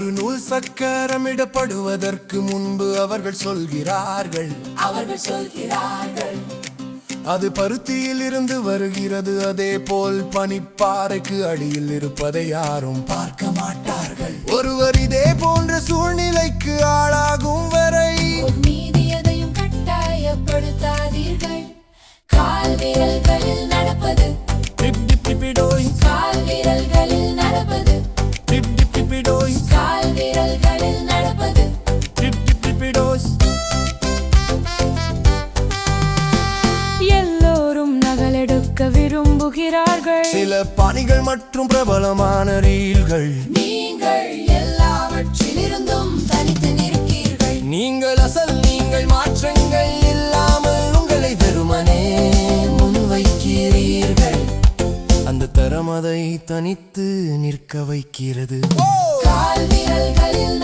ஒரு நூல் சக்கரமிடப்படுவதற்கு முன்பு அவர்கள் சொல்கிறார்கள் அது பருத்தியில் இருந்து வருகிறது. அதே போல் பனிப்பாறைக்கு அடியில் இருப்பதை யாரும் பார்க்க மாட்டார்கள். ஒருவர் இதே போன்ற சூழ்நிலைக்கு ஆளாகும் வரை மீதியதையும் கட்டாயப்படுத்தாதீர்கள். கால் விரல்களில் நடப்பது கால் விரல்களில் நடப்பது கால் விரல்களில் நடப்பது எல்லோரும் நகலெடுக்க விரும்புகிறார்கள். சில பாணிகள் மற்றும் பிரபலமான ரீல்கள். நீங்கள் எல்லாவற்றிலிருந்தும் தனித்து நிற்கிறீர்கள். நீங்கள் மாற்றங்கள் இல்லாமல் உங்களை வெறுமனே முன்வைக்கிறீர்கள். அந்த தரம் அதை தனித்து நிற்க வைக்கிறது. கால் விரல்களில்